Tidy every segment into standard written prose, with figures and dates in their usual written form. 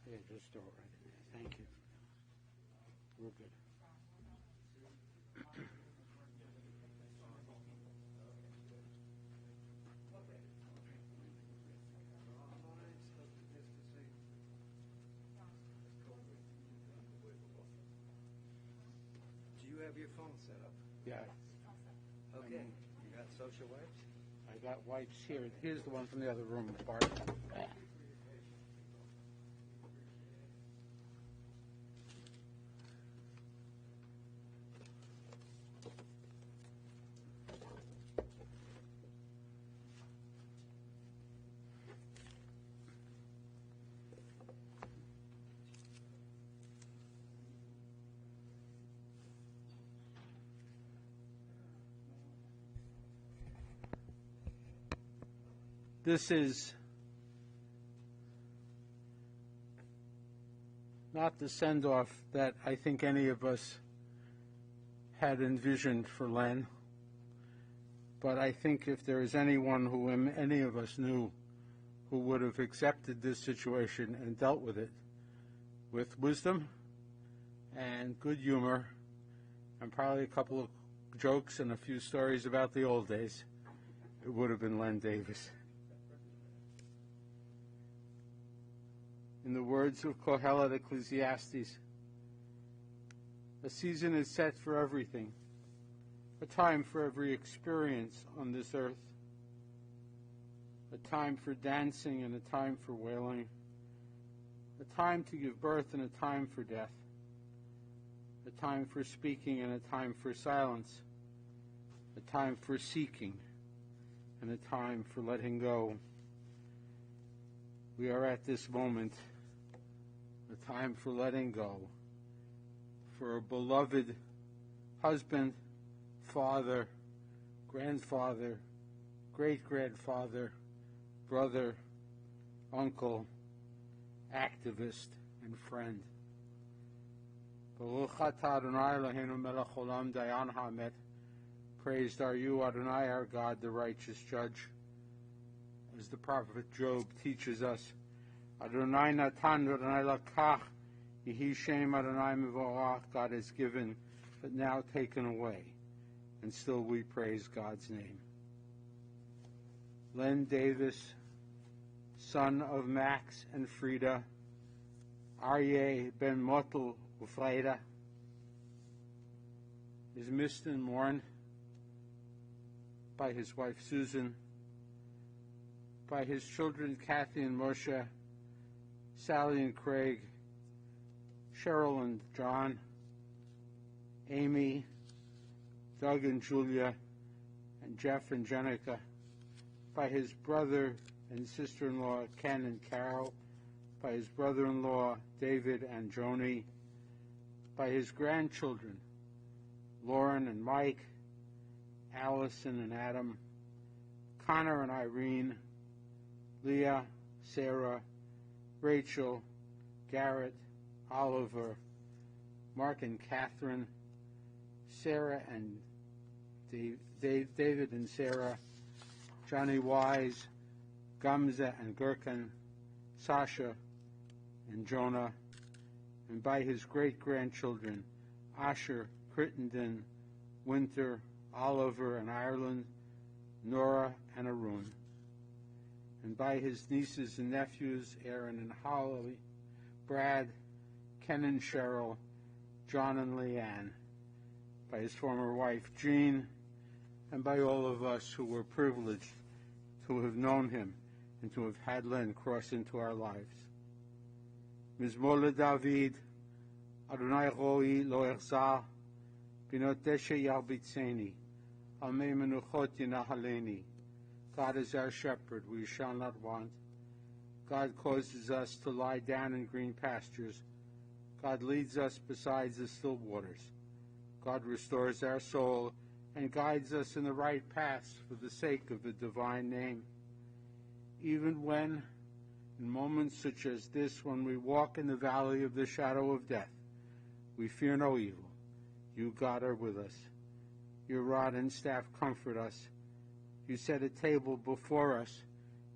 Yeah, just throw it right in there. Thank you. We're good. Do you have your phone set up? Yeah. Okay. You got social wipes? I got wipes here. Here's the one from the other room, Bart. This is not the send-off that I think any of us had envisioned for Len, but I think if there is anyone who any of us knew who would have accepted this situation and dealt with it with wisdom and good humor and probably a couple of jokes and a few stories about the old days, it would have been Len Davis. In the words of Kohelet Ecclesiastes, a season is set for everything, a time for every experience on this earth, a time for dancing and a time for wailing, a time to give birth and a time for death, a time for speaking and a time for silence, a time for seeking and a time for letting go. We are at this moment, a time for letting go, for a beloved husband, father, grandfather, great-grandfather, brother, uncle, activist, and friend. Baruch atah Adonai Eloheinu melech olam dayan ha'emet. Praised are you, Adonai, our God, the righteous judge. As the prophet Job teaches us, Adonai natan, Adonai lakach, Yehi Shem Adonai mevorach. God has given, but now taken away. And still we praise God's name. Len Davis, son of Max and Frida, Aryeh ben Motel Ufreida, is missed and mourned by his wife Susan, by his children Kathy and Moshe, Sally and Craig, Cheryl and John, Amy, Doug and Julia, and Jeff and Jenica, by his brother and sister-in-law Ken and Carol, by his brother-in-law David and Joni, by his grandchildren Lauren and Mike, Allison and Adam, Connor and Irene, Leah, Sarah, Rachel, Garrett, Oliver, Mark and Catherine, Sarah and David and Sarah, Johnny Wise, Gamza and Gherkin, Sasha and Jonah, and by his great-grandchildren, Asher, Crittenden, Winter, Oliver and Ireland, Nora and Arun, and by his nieces and nephews, Aaron and Holly, Brad, Ken and Cheryl, John and Leanne, by his former wife, Jean, and by all of us who were privileged to have known him and to have had Len cross into our lives. Mizmor David, Adonai Roi lo echzah, binoteshe yarbitzeni, amei menuchot yinahaleni. God is our shepherd, we shall not want. God causes us to lie down in green pastures. God leads us beside the still waters. God restores our soul and guides us in the right paths for the sake of the divine name. Even when, in moments such as this, when we walk in the valley of the shadow of death, we fear no evil. You, God, are with us. Your rod and staff comfort us. You set a table before us,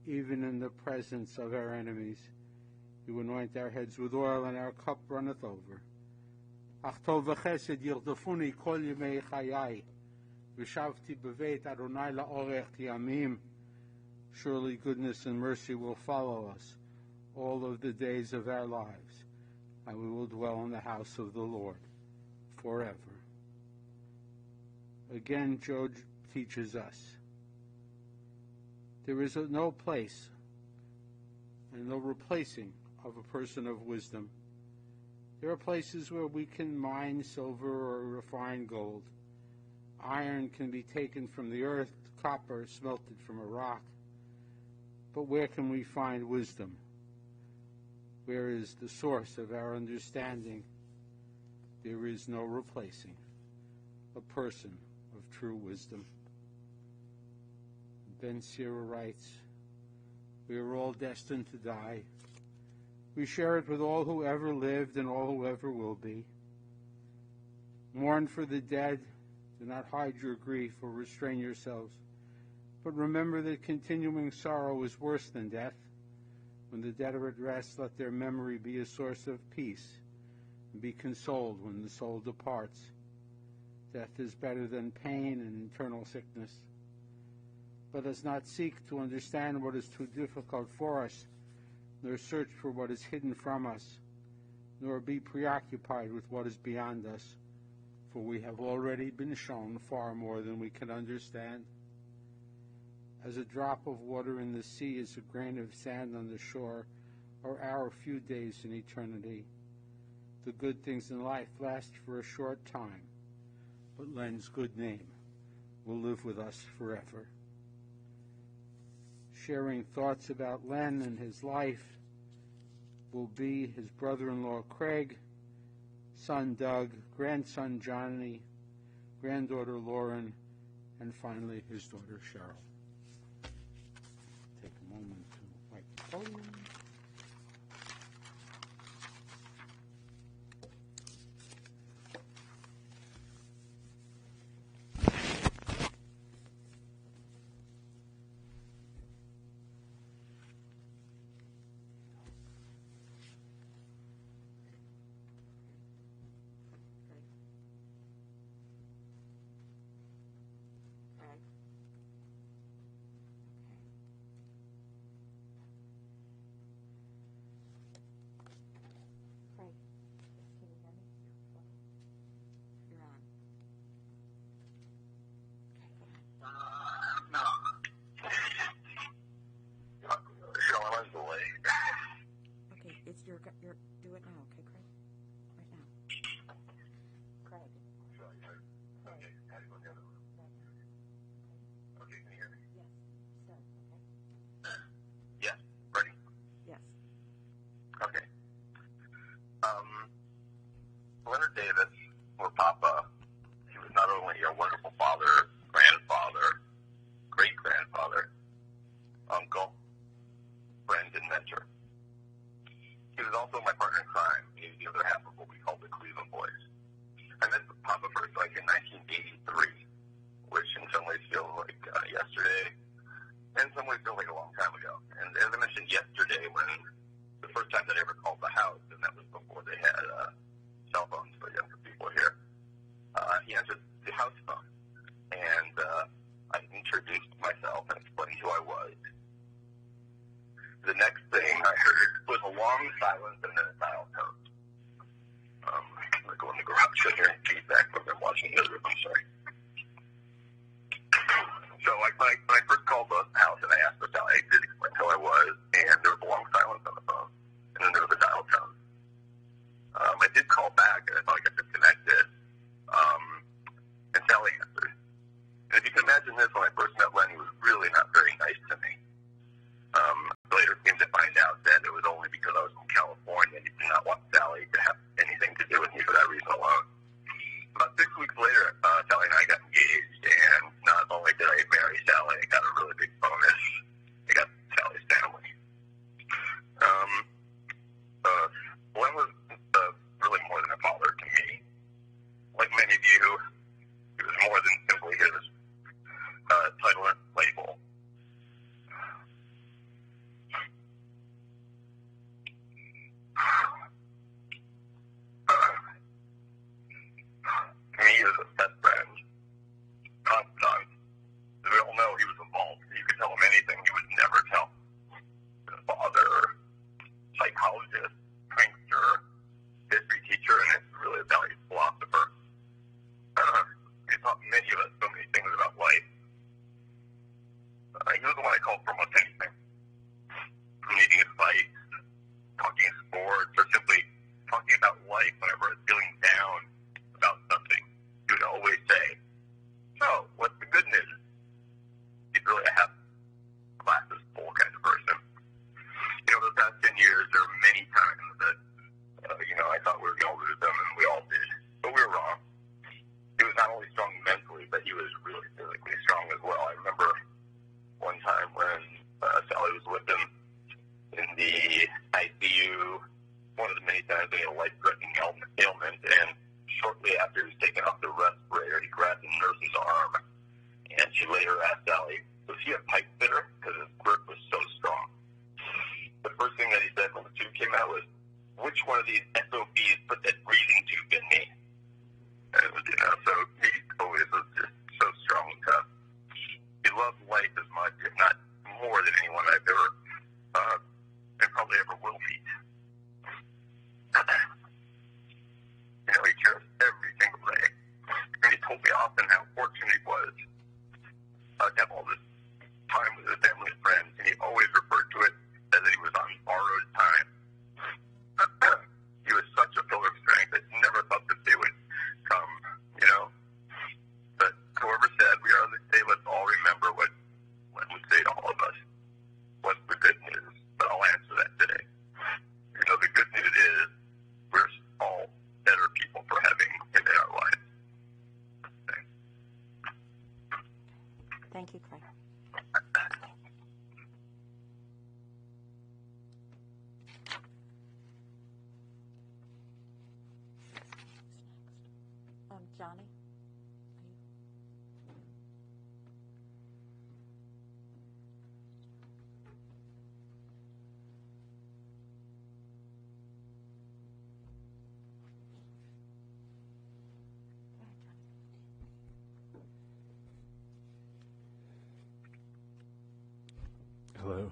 even in the presence of our enemies. You anoint our heads with oil, and our cup runneth over. Ach tov v'chesed yirdafuni kol yemei chayai, v'shavti b'veit Adonai la'orech yamim. Surely goodness and mercy will follow us all of the days of our lives, and we will dwell in the house of the Lord forever. Again, Job teaches us there is no place and no replacing of a person of wisdom. There are places where we can mine silver or refine gold. Iron can be taken from the earth, copper smelted from a rock. But where can we find wisdom? Where is the source of our understanding? There is no replacing a person of true wisdom. Ben Sira writes, we are all destined to die. We share it with all who ever lived and all who ever will be. Mourn for the dead. Do not hide your grief or restrain yourselves. But remember that continuing sorrow is worse than death. When the dead are at rest, let their memory be a source of peace, and be consoled when the soul departs. Death is better than pain and eternal sickness. Let us not seek to understand what is too difficult for us, nor search for what is hidden from us, nor be preoccupied with what is beyond us, for we have already been shown far more than we can understand. As a drop of water in the sea is a grain of sand on the shore, or our few days in eternity. The good things in life last for a short time, but Len's good name will live with us forever. Sharing thoughts about Len and his life will be his brother-in-law Craig, son Doug, grandson Johnny, granddaughter Lauren, and finally his daughter Cheryl. Take a moment to wipe the podium. Your do it now, okay, Craig? Right now. Craig. Okay, how do you go in the other room? Right now. Okay, can you hear me? Yes. Start, okay? Yes, ready? Yes. Okay. Leonard Davis, or Papa, he was not only a wonderful father, grandfather, great-grandfather, uncle, friend, and mentor. He was also my partner in crime. He was the other half of what we called the Cleveland Boys. I met Papa first like in 1983, which in some ways feels like yesterday, and in some ways feels like a long time ago. And as I mentioned yesterday, when the first time that I ever called the house, and that was before they had cell phones for younger people here, he answered the house phone. And I introduced myself and explained who I was. The next thing I heard was a long silence and then a dial tone. I'm going to go in the garage and hear feedback from them watching the other room. I'm sorry. So when I first called the house and I asked for Sally, I did explain who I was, and there was a long silence on the phone, and then there was a dial tone. I did call back, and I thought I got disconnected, and Sally answered. And if you can imagine this, when I first met Len, he was really not very nice to me. Later came to find out that it was only because I was from California and he did not want Sally to have anything to do with me for that reason alone. About 6 weeks later, Sally and I got engaged, and not only did I marry Sally, I got a really big bonus. I got Sally's ICU. One of the many times he had a life-threatening ailment, and shortly after he was taken off the respirator, he grabbed the nurse's arm, and she laid her ass out. So she had pipe fitter because his grip was so strong. The first thing that he said when the tube came out was, "Which one of these SOBs put that breathing tube in me?" And it was, so he always was just so strong and tough. He loved life as much, if not more, than anyone I've ever, and probably ever will meet. He cherished every single day. And he told me often how fortunate he was to have all this time with his family and friends, and he always referred to it as if he was on borrowed time. He was such a pillar of strength. I never thought this day would come, But whoever said, "We are this day, let's all remember what Len would say to all of us. What's the good news?" But I'll answer that today. The good news is we're all better people for having him in our lives. Thank you, Craig. Johnny? Hello.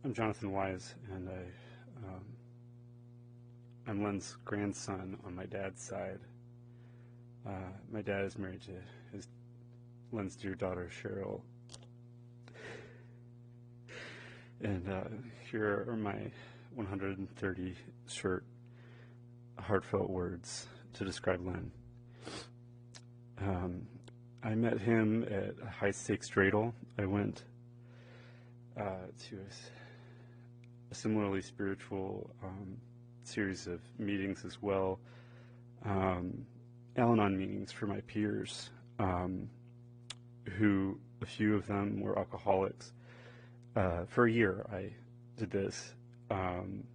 I'm Jonathan Wise, and I'm Len's grandson on my dad's side. My dad is married to Len's dear daughter, Cheryl. And here are my 130 short, heartfelt words to describe Len. I met him at a high-stakes dreidel. I went to a similarly spiritual series of meetings as well, Al-Anon meetings for my peers, who a few of them were alcoholics. For a year I did this, and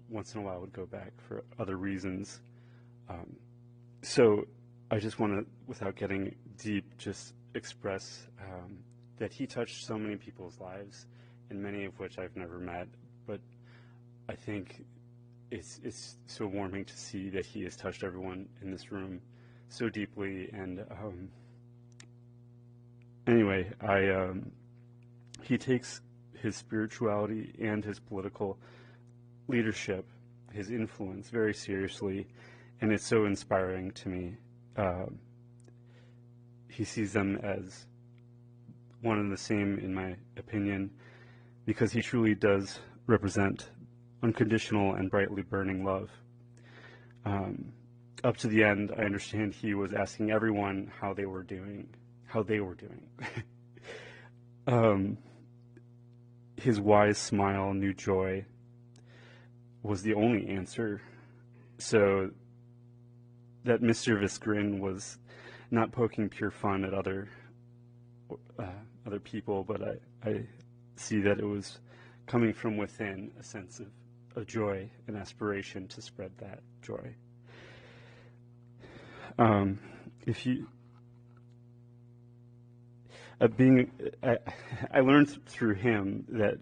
once in a while I would go back for other reasons. So I just want to, without getting deep, just express that he touched so many people's lives, and many of which I've never met, but I think it's so warming to see that he has touched everyone in this room so deeply. And anyway, he takes his spirituality and his political leadership, his influence, very seriously, and it's so inspiring to me. He sees them as one and the same, in my opinion, because he truly does represent unconditional and brightly burning love. Up to the end, I understand he was asking everyone how they were doing. His wise smile, new joy, was the only answer. So that mischievous grin was not poking pure fun at other people, but I see that it was coming from within, a sense of joy and aspiration to spread that joy. I learned through him that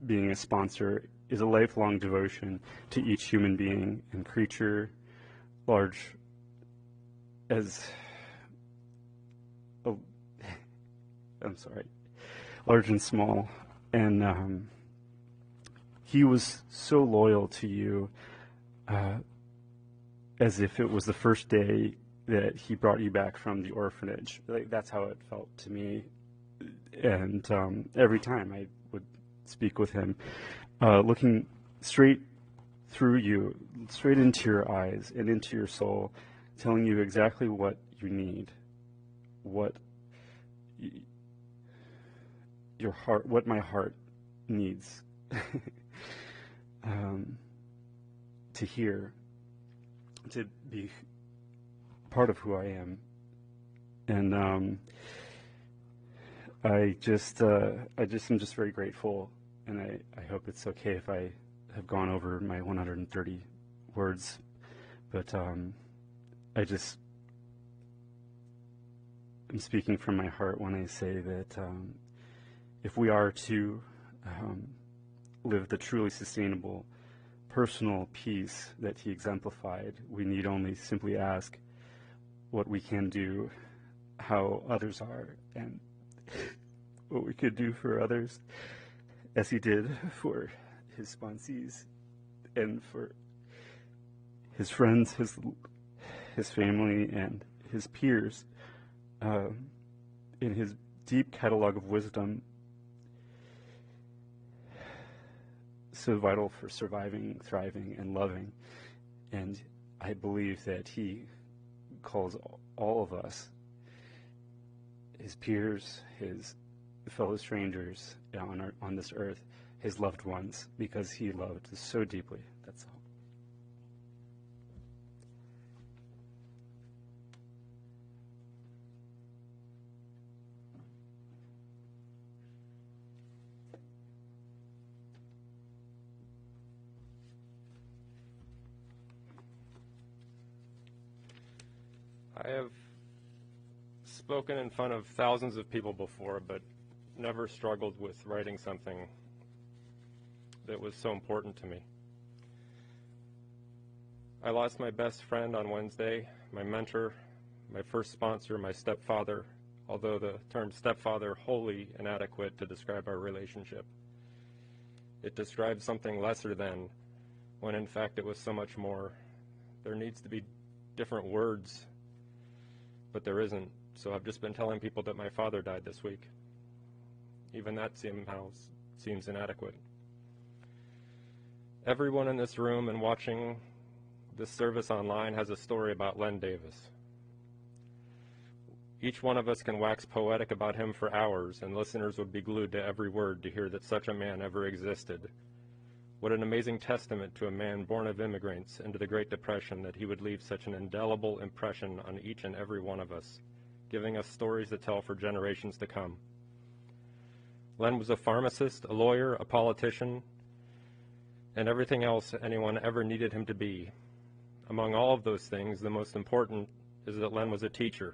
being a sponsor is a lifelong devotion to each human being and creature, large and small. And he was so loyal to you, as if it was the first day that he brought you back from the orphanage. Like, that's how it felt to me. And every time I would speak with him, looking straight through you, straight into your eyes and into your soul, telling you exactly what you need, what my heart needs to hear, to be part of who I am. And I'm just very grateful, and I hope it's okay if I have gone over my 130 words, but I'm speaking from my heart when I say that if we are to live the truly sustainable personal peace that he exemplified, we need only simply ask what we can do, how others are, and what we could do for others, as he did for his sponsees and for his friends, his family, and his peers. In his deep catalog of wisdom, so vital for surviving, thriving, and loving. And I believe that he calls all of us, his peers, his fellow strangers on this earth, his loved ones, because he loved so deeply. That's all. I have spoken in front of thousands of people before, but never struggled with writing something that was so important to me. I lost my best friend on Wednesday, my mentor, my first sponsor, my stepfather, although the term stepfather wholly inadequate to describe our relationship. It describes something lesser than, when in fact it was so much more. There needs to be different words, but there isn't. So I've just been telling people that my father died this week. Even that somehow seems inadequate. Everyone in this room and watching this service online has a story about Len Davis. Each one of us can wax poetic about him for hours, and listeners would be glued to every word to hear that such a man ever existed. What an amazing testament to a man born of immigrants into the Great Depression that he would leave such an indelible impression on each and every one of us, giving us stories to tell for generations to come. Len was a pharmacist, a lawyer, a politician, and everything else anyone ever needed him to be. Among all of those things, the most important is that Len was a teacher.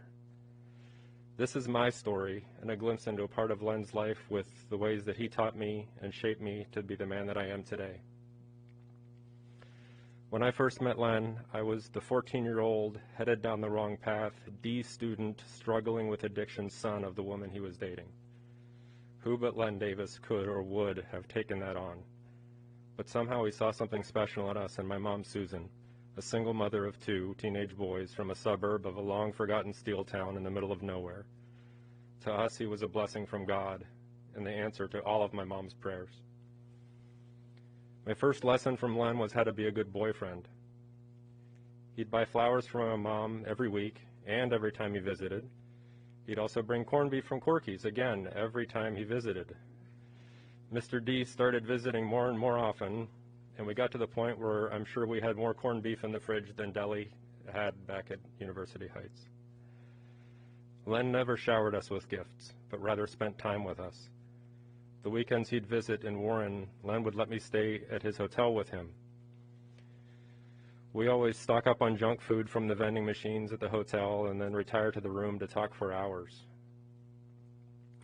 This is my story, and a glimpse into a part of Len's life with the ways that he taught me and shaped me to be the man that I am today. When I first met Len, I was the 14-year-old, headed down the wrong path, D student, struggling with addiction son of the woman he was dating. Who but Len Davis could or would have taken that on? But somehow he saw something special in us and my mom, Susan, a single mother of two teenage boys from a suburb of a long-forgotten steel town in the middle of nowhere. To us, he was a blessing from God and the answer to all of my mom's prayers. My first lesson from Len was how to be a good boyfriend. He'd buy flowers for my mom every week and every time he visited. He'd also bring corned beef from Corky's, again, every time he visited. Mr. D started visiting more and more often, and we got to the point where I'm sure we had more corned beef in the fridge than Deli had back at University Heights. Len never showered us with gifts, but rather spent time with us. The weekends he'd visit in Warren, Len would let me stay at his hotel with him. We always stock up on junk food from the vending machines at the hotel and then retire to the room to talk for hours.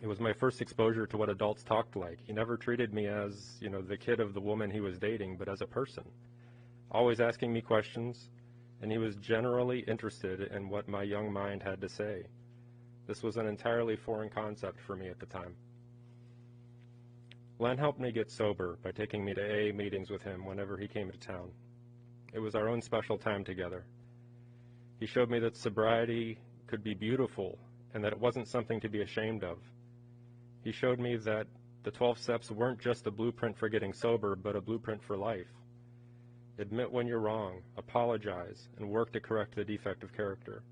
It was my first exposure to what adults talked like. He never treated me as, the kid of the woman he was dating, but as a person, always asking me questions, and he was generally interested in what my young mind had to say. This was an entirely foreign concept for me at the time. Len helped me get sober by taking me to AA meetings with him whenever he came to town. It was our own special time together. He showed me that sobriety could be beautiful and that it wasn't something to be ashamed of. He showed me that the 12 steps weren't just a blueprint for getting sober, but a blueprint for life. Admit when you're wrong, apologize, and work to correct the defect of character.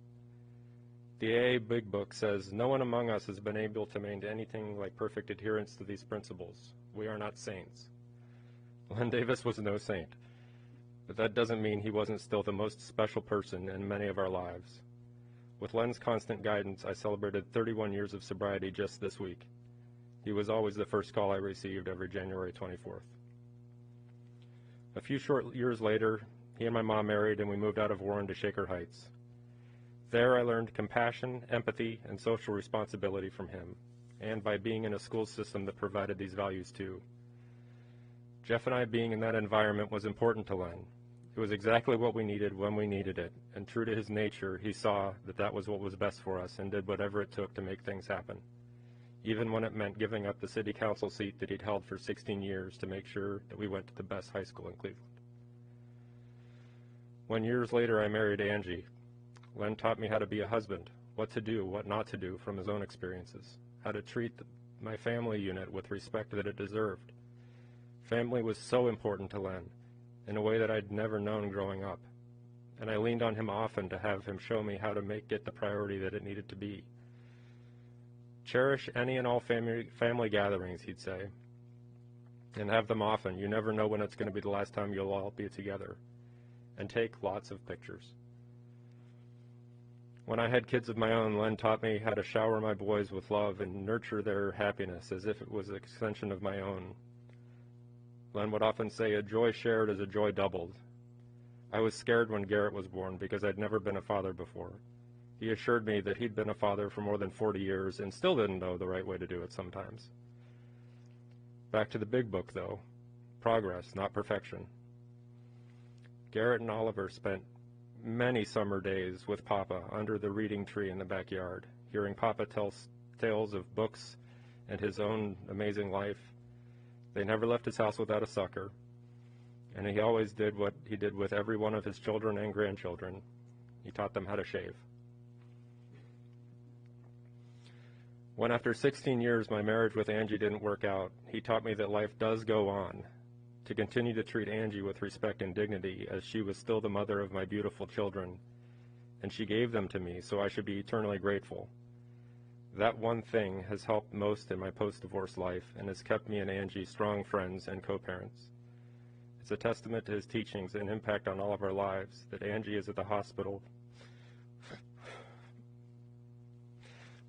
The AA Big Book says, no one among us has been able to maintain anything like perfect adherence to these principles. We are not saints. Len Davis was no saint, but that doesn't mean he wasn't still the most special person in many of our lives. With Len's constant guidance, I celebrated 31 years of sobriety just this week. He was always the first call I received every January 24th. A few short years later, he and my mom married and we moved out of Warren to Shaker Heights. There I learned compassion, empathy, and social responsibility from him, and by being in a school system that provided these values too. Jeff and I being in that environment was important to Len. It was exactly what we needed when we needed it, and true to his nature, he saw that that was what was best for us and did whatever it took to make things happen, even when it meant giving up the city council seat that he'd held for 16 years to make sure that we went to the best high school in Cleveland. When years later I married Angie, Len taught me how to be a husband, what to do, what not to do from his own experiences, how to treat my family unit with respect that it deserved. Family was so important to Len, in a way that I'd never known growing up, and I leaned on him often to have him show me how to make it the priority that it needed to be. Cherish any and all family gatherings, he'd say, and have them often. You never know when it's going to be the last time you'll all be together, and take lots of pictures. When I had kids of my own, Len taught me how to shower my boys with love and nurture their happiness as if it was an extension of my own. Len would often say, a joy shared is a joy doubled. I was scared when Garrett was born because I'd never been a father before. He assured me that he'd been a father for more than 40 years and still didn't know the right way to do it sometimes. Back to the big book, though. Progress, not perfection. Garrett and Oliver spent many summer days with Papa under the reading tree in the backyard, hearing Papa tell tales of books and his own amazing life. They never left his house without a sucker, and he always did what he did with every one of his children and grandchildren. He taught them how to shave. When after 16 years my marriage with Angie didn't work out, he taught me that life does go on, to continue to treat Angie with respect and dignity, as she was still the mother of my beautiful children, and she gave them to me, so I should be eternally grateful. That one thing has helped most in my post-divorce life and has kept me and Angie strong friends and co-parents. It's a testament to his teachings and impact on all of our lives that Angie is at the hospital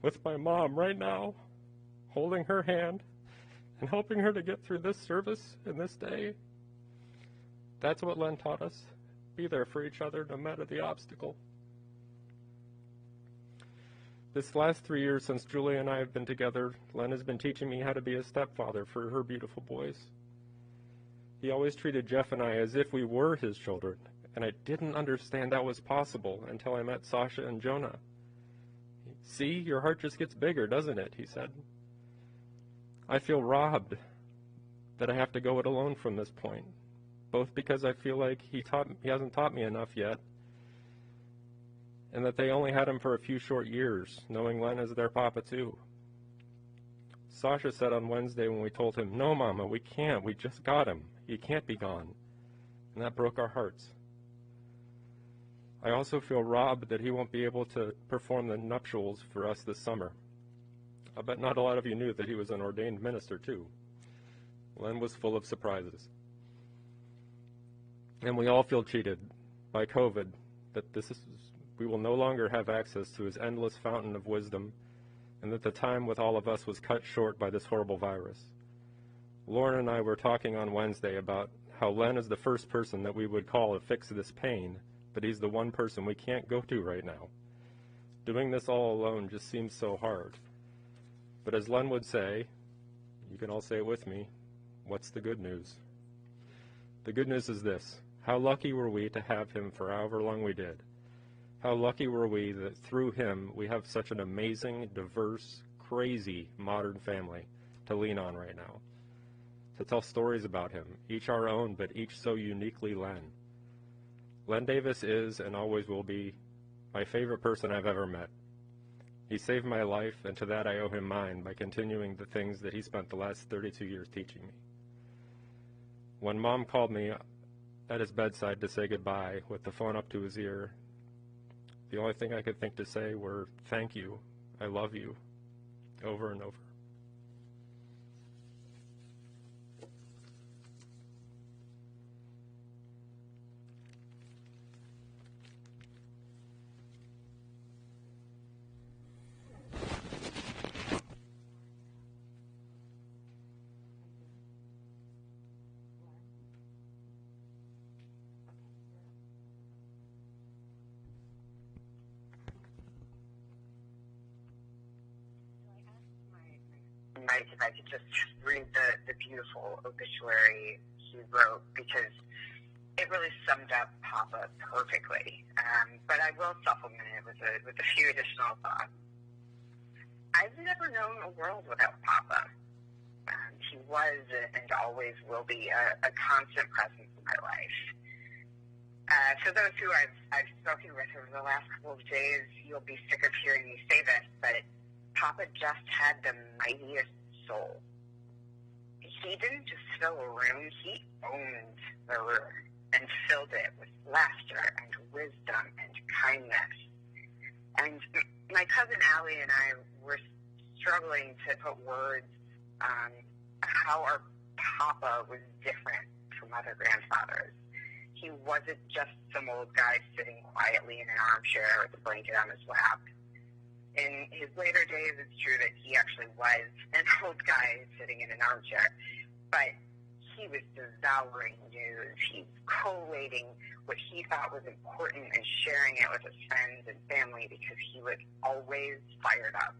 with my mom right now, holding her hand and helping her to get through this service and this day. That's what Len taught us. Be there for each other no matter the obstacle. This last 3 years since Julie and I have been together, Len has been teaching me how to be a stepfather for her beautiful boys. He always treated Jeff and I as if we were his children, and I didn't understand that was possible until I met Sasha and Jonah. See, your heart just gets bigger, doesn't it? He said. I feel robbed that I have to go it alone from this point, both because I feel like he hasn't taught me enough yet, and that they only had him for a few short years, knowing Len as their papa too. Sasha said on Wednesday when we told him, "No, Mama, we can't. We just got him. He can't be gone." And that broke our hearts. I also feel robbed that he won't be able to perform the nuptials for us this summer. I bet not a lot of you knew that he was an ordained minister too. Len was full of surprises. And we all feel cheated by COVID, that we will no longer have access to his endless fountain of wisdom, and that the time with all of us was cut short by this horrible virus. Lauren and I were talking on Wednesday about how Len is the first person that we would call to fix this pain, but he's the one person we can't go to right now. Doing this all alone just seems so hard. But as Len would say, you can all say it with me, what's the good news? The good news is this: how lucky were we to have him for however long we did? How lucky were we that through him we have such an amazing, diverse, crazy modern family to lean on right now, to tell stories about him, each our own, but each so uniquely Len. Len Davis is and always will be my favorite person I've ever met. He saved my life, and to that I owe him mine by continuing the things that he spent the last 32 years teaching me. When Mom called me at his bedside to say goodbye with the phone up to his ear, the only thing I could think to say were, "Thank you, I love you," over and over. Mike, if I could just read the beautiful obituary he wrote, because it really summed up Papa perfectly. But I will supplement it with a few additional thoughts. I've never known a world without Papa. He was and always will be a constant presence in my life. For those who I've spoken with over the last couple of days, you'll be sick of hearing me say this, but Papa just had the mightiest soul. He didn't just fill a room, he owned the room and filled it with laughter and wisdom and kindness. And my cousin Allie and I were struggling to put words on how our Papa was different from other grandfathers. He wasn't just some old guy sitting quietly in an armchair with a blanket on his lap. In his later days, it's true that he actually was an old guy sitting in an armchair, but he was devouring news. He was collating what he thought was important and sharing it with his friends and family because he was always fired up.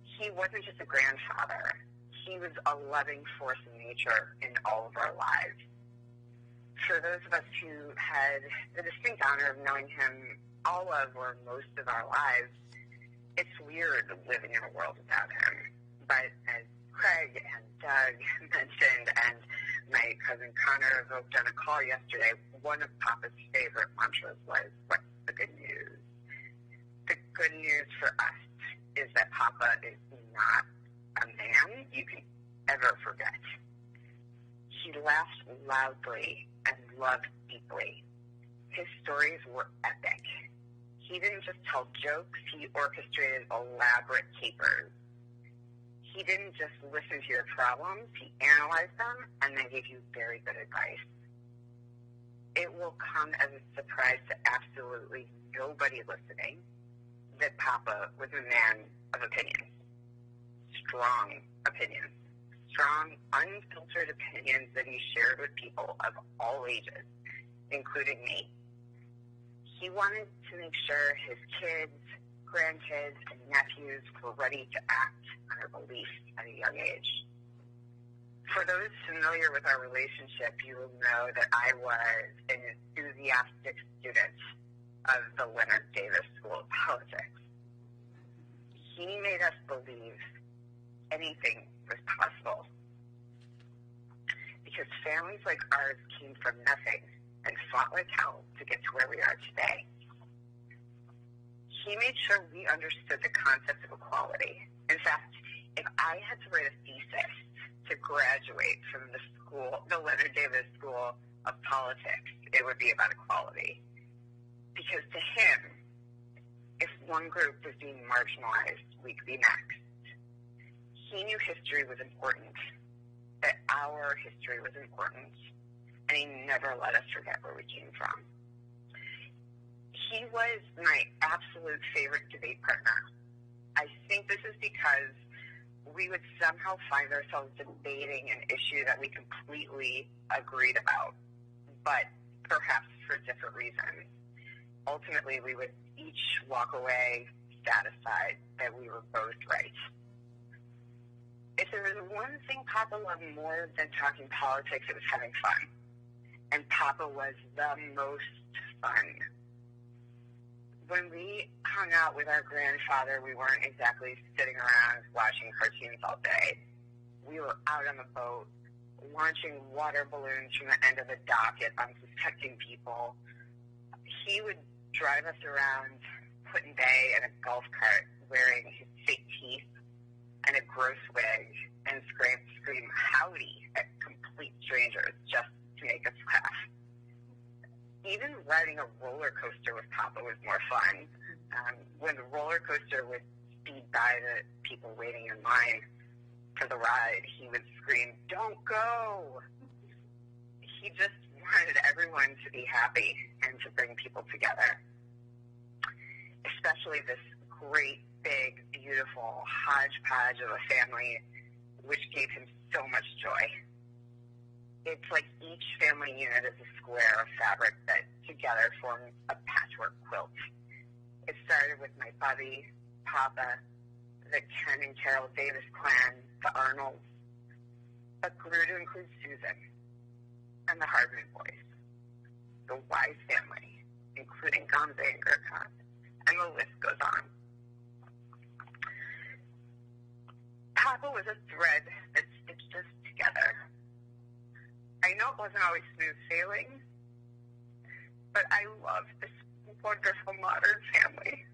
He wasn't just a grandfather. He was a loving force in nature in all of our lives. For those of us who had the distinct honor of knowing him all of or most of our lives, it's weird living in a world without him. But as Craig and Doug mentioned, and my cousin Connor evoked on a call yesterday, one of Papa's favorite mantras was, "What's the good news?" The good news for us is that Papa is not a man you can ever forget. He laughed loudly and loved deeply. His stories were epic. He didn't just tell jokes, he orchestrated elaborate capers. He didn't just listen to your problems, he analyzed them and then gave you very good advice. It will come as a surprise to absolutely nobody listening that Papa was a man of opinions. Strong opinions. Strong, unfiltered opinions that he shared with people of all ages, including me. He wanted to make sure his kids, grandkids, and nephews were ready to act on their beliefs at a young age. For those familiar with our relationship, you will know that I was an enthusiastic student of the Leonard Davis School of Politics. He made us believe anything was possible because families like ours came from nothing and fought like hell to get to where we are today. He made sure we understood the concept of equality. In fact, if I had to write a thesis to graduate from the Leonard Davis School of Politics, it would be about equality. Because to him, if one group was being marginalized, we could be next. He knew history was important, that our history was important, and he never let us forget where we came from. He was my absolute favorite debate partner. I think this is because we would somehow find ourselves debating an issue that we completely agreed about, but perhaps for different reasons. Ultimately, we would each walk away satisfied that we were both right. If there was one thing Papa loved more than talking politics, it was having fun. And Papa was the most fun. When we hung out with our grandfather, we weren't exactly sitting around watching cartoons all day. We were out on the boat, launching water balloons from the end of the dock at unsuspecting people. He would drive us around Clinton Bay in a golf cart wearing his fake teeth and a gross wig and scream howdy at complete strangers just to make us laugh. Even riding a roller coaster with Papa was more fun. When the roller coaster would speed by the people waiting in line for the ride, he would scream, "Don't go!" He just wanted everyone to be happy and to bring people together. Especially this great, big, beautiful hodgepodge of a family, which gave him so much joy. It's like each family unit is a square of fabric that together forms a patchwork quilt. It started with my buddy, Papa, the Ken and Carol Davis clan, the Arnolds, but grew to include Susan and the Hardman boys, the Wise family, including Gamze and Gurkhan, and the list goes on. Papa was a thread that stitched us together. I know it wasn't always smooth sailing, but I love this wonderful modern family.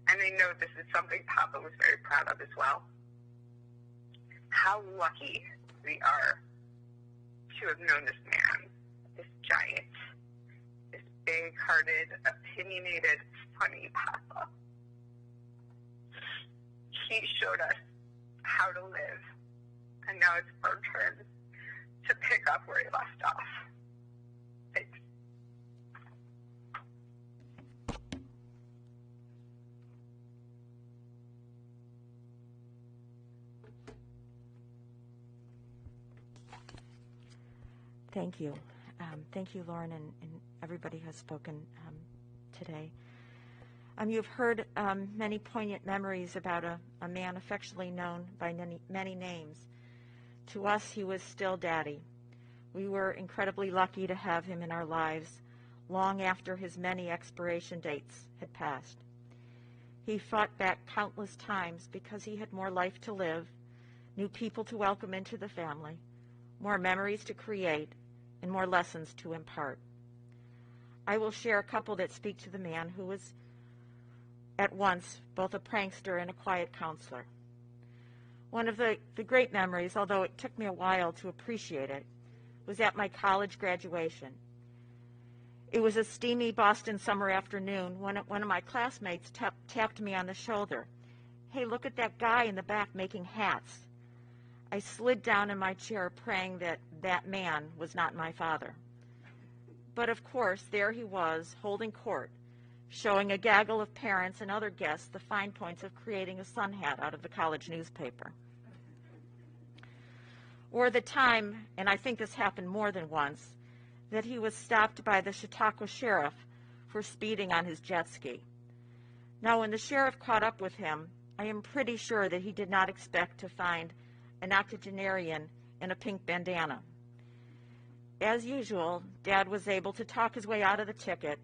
And I know this is something Papa was very proud of as well. How lucky we are to have known this man, this giant, this big-hearted, opinionated, funny Papa. He showed us how to live, and now it's our turn to pick up where he left off. Thanks. Thank you. Thank you, Lauren, and everybody who has spoken today. You've heard many poignant memories about a man affectionately known by many names. To us, he was still Daddy. We were incredibly lucky to have him in our lives long after his many expiration dates had passed. He fought back countless times because he had more life to live, new people to welcome into the family, more memories to create, and more lessons to impart. I will share a couple that speak to the man who was at once both a prankster and a quiet counselor. One of the great memories, although it took me a while to appreciate it, was at my college graduation. It was a steamy Boston summer afternoon when one of my classmates tapped me on the shoulder. "Hey, look at that guy in the back making hats." I slid down in my chair praying that that man was not my father. But of course, there he was, holding court, showing a gaggle of parents and other guests the fine points of creating a sun hat out of the college newspaper. Or the time, and I think this happened more than once, that he was stopped by the Chautauqua sheriff for speeding on his jet ski. Now, when the sheriff caught up with him, I am pretty sure that he did not expect to find an octogenarian in a pink bandana. As usual, Dad was able to talk his way out of the ticket,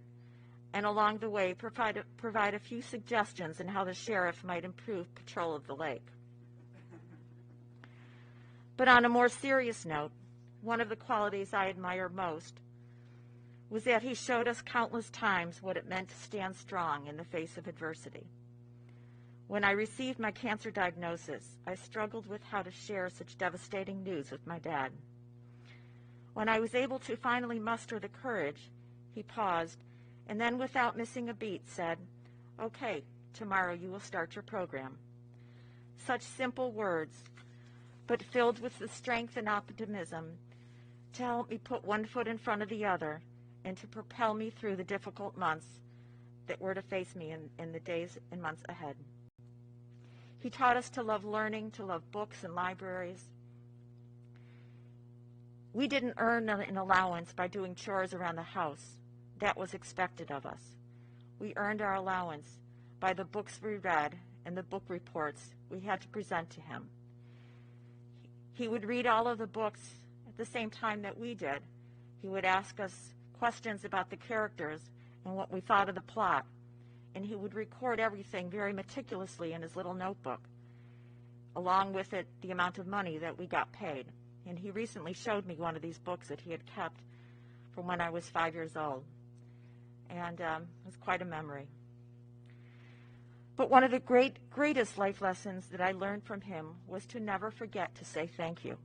and along the way provide a few suggestions on how the sheriff might improve patrol of the lake. But on a more serious note, one of the qualities I admire most was that he showed us countless times what it meant to stand strong in the face of adversity. When I received my cancer diagnosis, I struggled with how to share such devastating news with my dad. When I was able to finally muster the courage, he paused, and then without missing a beat said, "Okay, tomorrow you will start your program." Such simple words, but filled with the strength and optimism to help me put one foot in front of the other and to propel me through the difficult months that were to face me in the days and months ahead. He taught us to love learning, to love books and libraries. We didn't earn an allowance by doing chores around the house. That was expected of us. We earned our allowance by the books we read and the book reports we had to present to him. He would read all of the books at the same time that we did. He would ask us questions about the characters and what we thought of the plot, and he would record everything very meticulously in his little notebook, along with it the amount of money that we got paid. And he recently showed me one of these books that he had kept from when I was 5 years old, and it was quite a memory. But one of the greatest life lessons that I learned from him was to never forget to say thank you.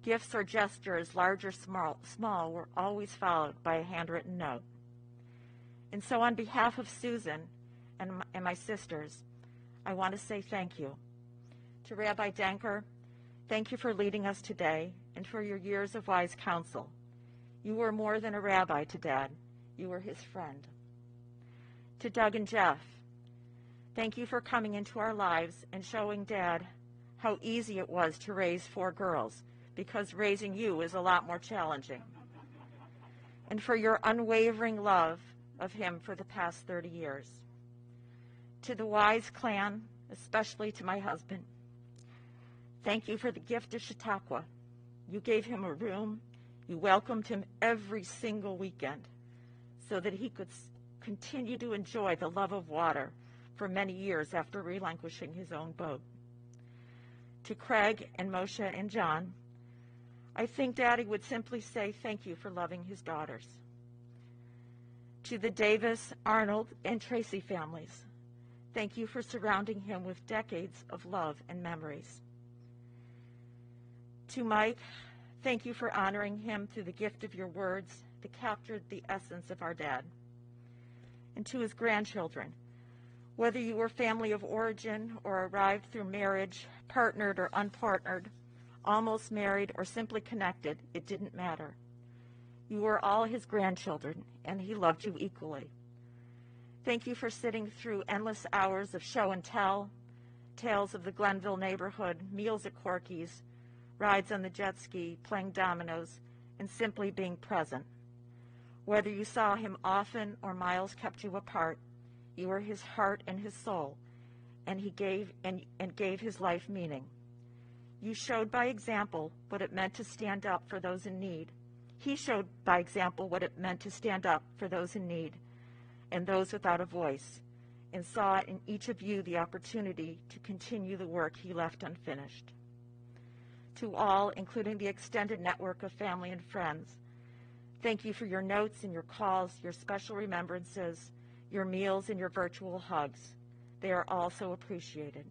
Gifts or gestures, large or small, were always followed by a handwritten note. And so on behalf of Susan and my sisters, I want to say thank you. To Rabbi Denker, thank you for leading us today and for your years of wise counsel. You were more than a rabbi to Dad. You were his friend. To Doug and Jeff, thank you for coming into our lives and showing Dad how easy it was to raise 4 girls, because raising you is a lot more challenging. And for your unwavering love of him for the past 30 years. To the Wise clan, especially to my husband, thank you for the gift of Chautauqua. You gave him a room. You welcomed him every single weekend so that he could continue to enjoy the love of water for many years after relinquishing his own boat. To Craig and Moshe and John, I think Daddy would simply say thank you for loving his daughters. To the Davis, Arnold, and Tracy families, thank you for surrounding him with decades of love and memories. To Mike, thank you for honoring him through the gift of your words that captured the essence of our dad. And to his grandchildren, whether you were family of origin or arrived through marriage, partnered or unpartnered, almost married or simply connected, it didn't matter. You were all his grandchildren, and he loved you equally. Thank you for sitting through endless hours of show and tell, tales of the Glenville neighborhood, meals at Corky's, rides on the jet ski, playing dominoes, and simply being present. Whether you saw him often or miles kept you apart, you were his heart and his soul, and he gave his life meaning. You showed by example what it meant to stand up for those in need. He showed by example what it meant to stand up for those in need and those without a voice, and saw in each of you the opportunity to continue the work he left unfinished. To all, including the extended network of family and friends, thank you for your notes and your calls, your special remembrances, your meals, and your virtual hugs. They are all so appreciated.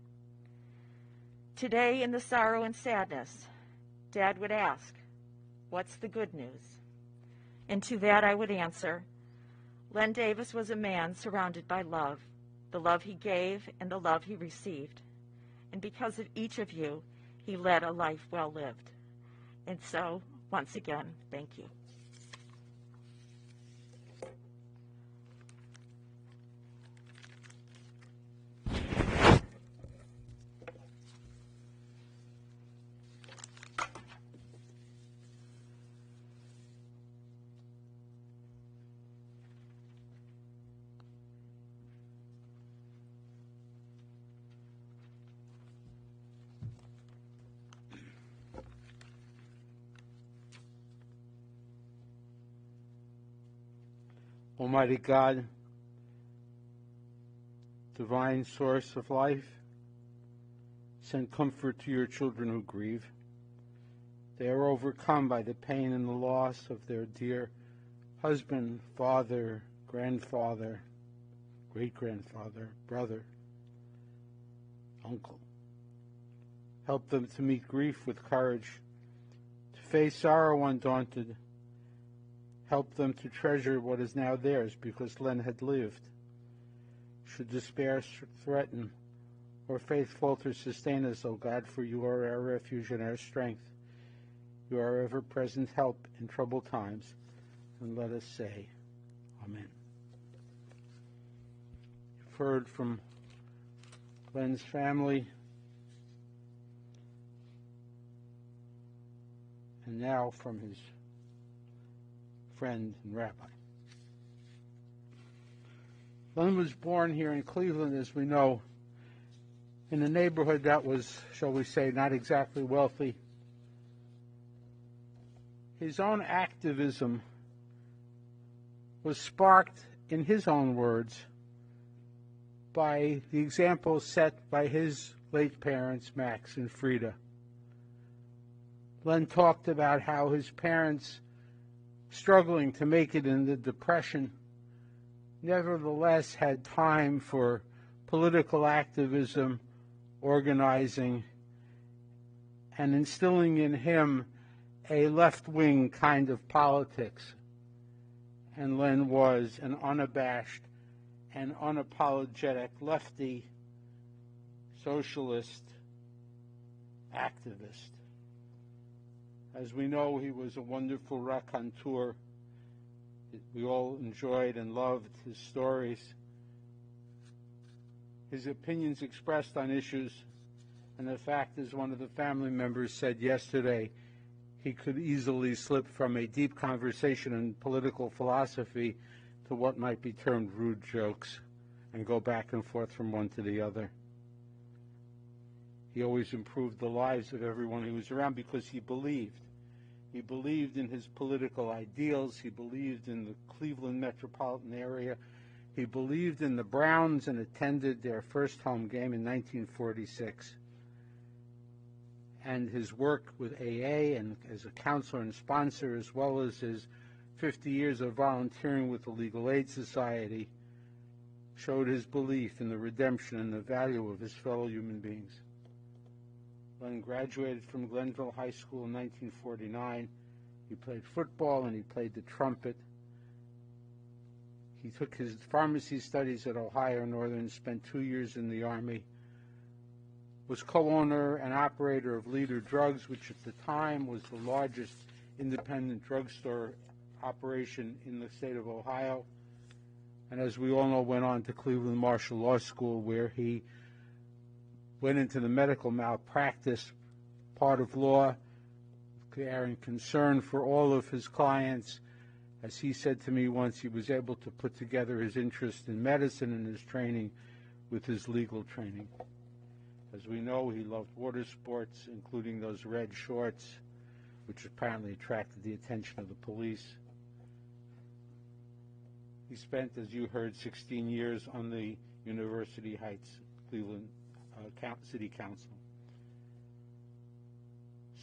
Today, in the sorrow and sadness, Dad would ask, what's the good news? And to that I would answer, Len Davis was a man surrounded by love, the love he gave and the love he received. And because of each of you, he led a life well lived. And so, once again, thank you. Almighty God, divine source of life, send comfort to your children who grieve. They are overcome by the pain and the loss of their dear husband, father, grandfather, great-grandfather, brother, uncle. Help them to meet grief with courage, to face sorrow undaunted. Help them to treasure what is now theirs because Len had lived. Should despair threaten or faith falter, sustain us, O God, for you are our refuge and our strength. You are our ever-present help in troubled times. And let us say, Amen. You've heard from Len's family. And now from his friend and rabbi. Len was born here in Cleveland, as we know, in a neighborhood that was, shall we say, not exactly wealthy. His own activism was sparked, in his own words, by the example set by his late parents, Max and Frida. Len talked about how his parents, struggling to make it in the Depression, nevertheless had time for political activism, organizing, and instilling in him a left-wing kind of politics. And Len was an unabashed and unapologetic lefty socialist activist. As we know, he was a wonderful raconteur. We all enjoyed and loved his stories. His opinions expressed on issues, and the fact, as one of the family members said yesterday, he could easily slip from a deep conversation in political philosophy to what might be termed rude jokes. and go back and forth from one to the other. He always improved the lives of everyone he was around because he believed. He believed in his political ideals. He believed in the Cleveland metropolitan area. He believed in the Browns and attended their first home game in 1946. And his work with AA and as a counselor and sponsor, as well as his 50 years of volunteering with the Legal Aid Society, showed his belief in the redemption and the value of his fellow human beings. Len graduated from Glenville High School in 1949. He played football and he played the trumpet. He took his pharmacy studies at Ohio Northern, spent 2 years in the Army, was co-owner and operator of Leader Drugs, which at the time was the largest independent drugstore operation in the state of Ohio. And as we all know, went on to Cleveland Marshall Law School, where he went into the medical malpractice part of law, carrying concern for all of his clients. As he said to me once, he was able to put together his interest in medicine and his training with his legal training. As we know, he loved water sports, including those red shorts, which apparently attracted the attention of the police. He spent, as you heard, 16 years on the University Heights, Cleveland City Council.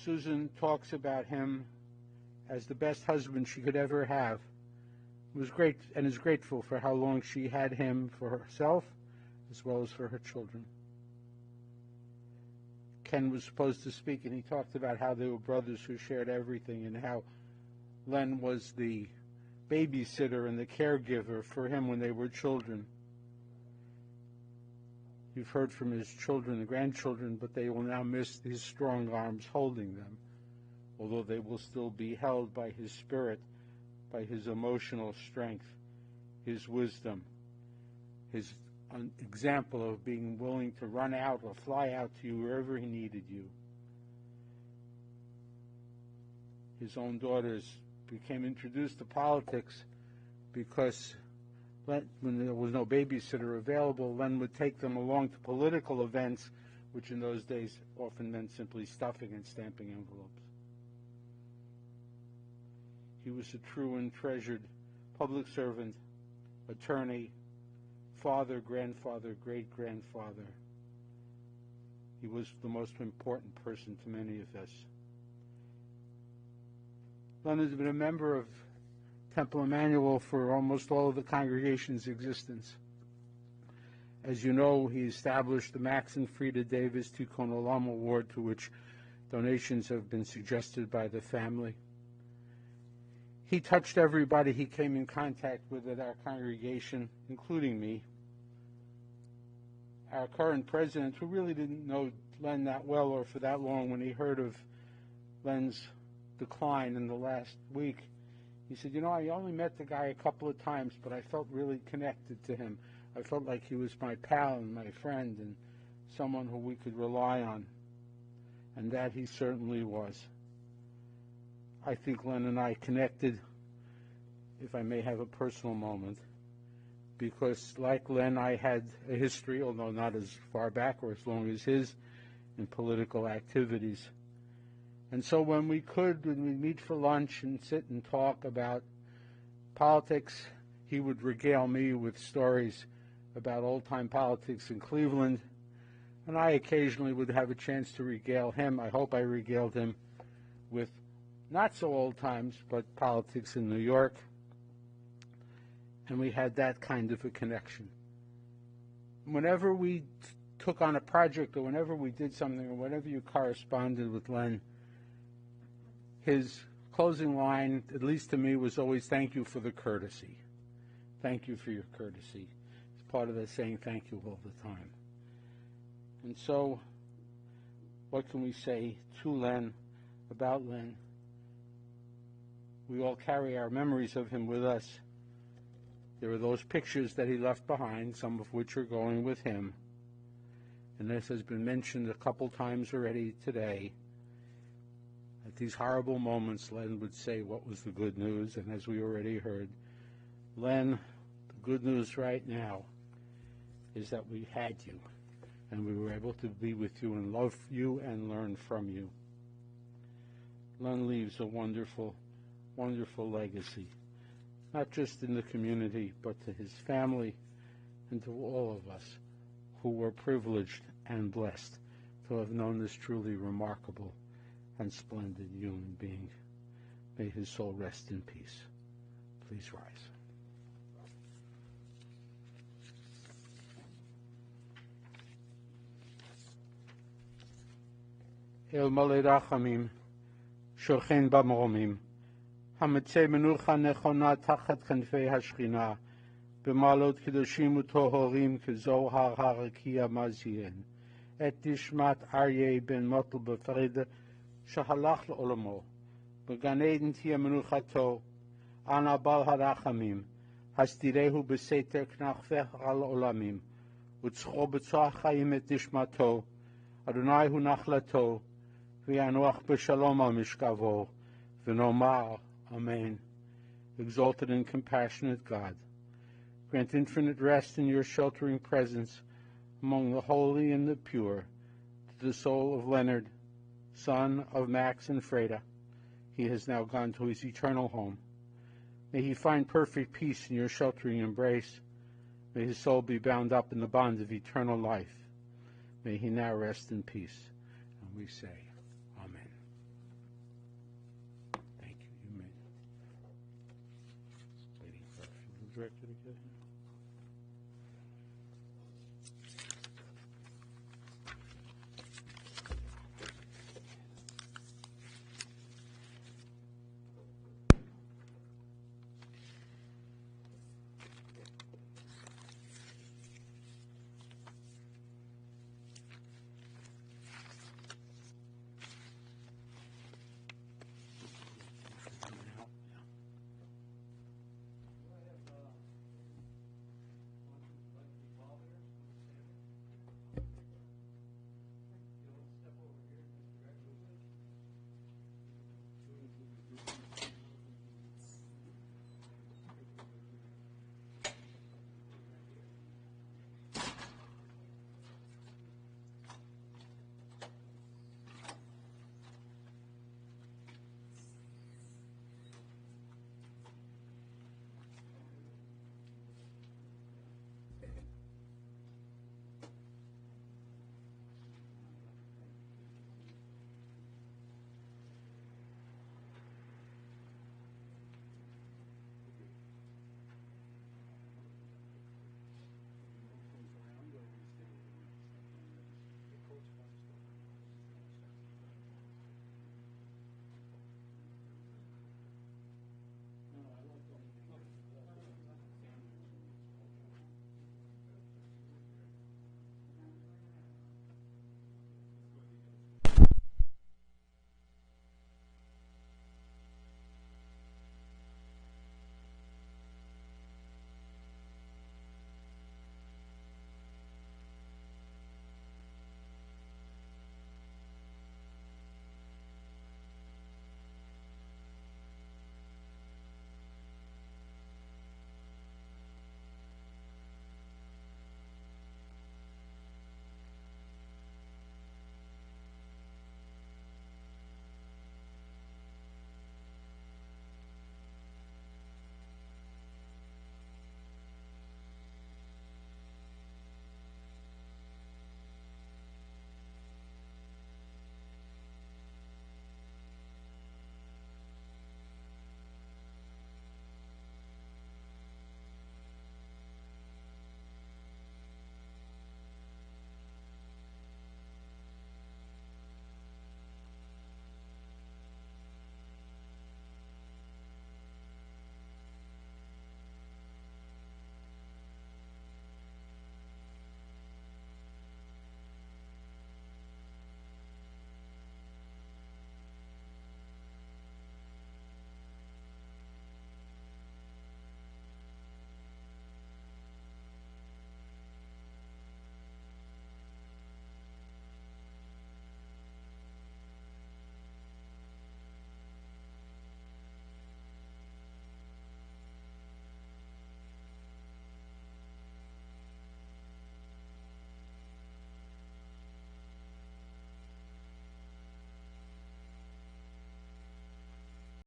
Susan talks about him as the best husband she could ever have. Was great and is grateful for how long she had him for herself as well as for her children. Ken was supposed to speak, and he talked about how they were brothers who shared everything, and how Len was the babysitter and the caregiver for him when they were children. You've heard from his children and grandchildren, but they will now miss his strong arms holding them, although they will still be held by his spirit, by his emotional strength, his wisdom, his example of being willing to run out or fly out to you wherever he needed you. His own daughters became introduced to politics because when there was no babysitter available, Len would take them along to political events, which in those days often meant simply stuffing and stamping envelopes. He was a true and treasured public servant, attorney, father, grandfather, great-grandfather. He was the most important person to many of us. Len has been a member of Temple Emmanuel for almost all of the congregation's existence. As you know, he established the Max and Frida Davis Tikkun Olam Award, to which donations have been suggested by the family. He touched everybody he came in contact with at our congregation, including me. Our current president, who really didn't know Len that well or for that long, when he heard of Len's decline in the last week, he said, I only met the guy a couple of times, but I felt really connected to him. I felt like he was my pal and my friend and someone who we could rely on. And that he certainly was. I think Len and I connected, if I may have a personal moment, because like Len, I had a history, although not as far back or as long as his, in political activities. And so when we'd meet for lunch and sit and talk about politics, he would regale me with stories about old-time politics in Cleveland, and I occasionally would have a chance to regale him. I hope I regaled him with not so old times, but politics in New York, and we had that kind of a connection. Whenever we took on a project, or whenever we did something, or whenever you corresponded with Len, his closing line, at least to me, was always, "Thank you for the courtesy. Thank you for your courtesy." It's part of that saying thank you all the time. And so, what can we say to Len, about Len? We all carry our memories of him with us. There are those pictures that he left behind, some of which are going with him. And this has been mentioned a couple times already today. At these horrible moments, Len would say, "What was the good news?" And as we already heard, Len, the good news right now is that we had you, and we were able to be with you and love you and learn from you. Len leaves a wonderful, wonderful legacy, not just in the community, but to his family and to all of us who were privileged and blessed to have known this truly remarkable and splendid human being. May his soul rest in peace. Please rise. El Malei Rachamim, שוכן במרומים, המצא מנוחה נכונה תחת כנפי השכינה, במעלות קדושים וטהורים כזוהר הרקיע מזיין, את נשמת אריה בן מוטל בפרידה שהלך לעולמו, בגן עדן תהיה מנוחתו, אנא בעל הרחמים, הסתירהו בסתר כנפך על עולמים, וצחו בצוח חיים את נשמתו, אדוני הוא נחלתו, וינוח בשלום על משכבו, ונאמר, Amen. Exalted and compassionate God, grant infinite rest in your sheltering presence among the holy and the pure to the soul of Leonard, son of Max and Freda. He has now gone to his eternal home. May he find perfect peace in your sheltering embrace. May his soul be bound up in the bonds of eternal life. May he now rest in peace. And we say, Amen. Thank you. You may. Waiting for our funeral director to get here.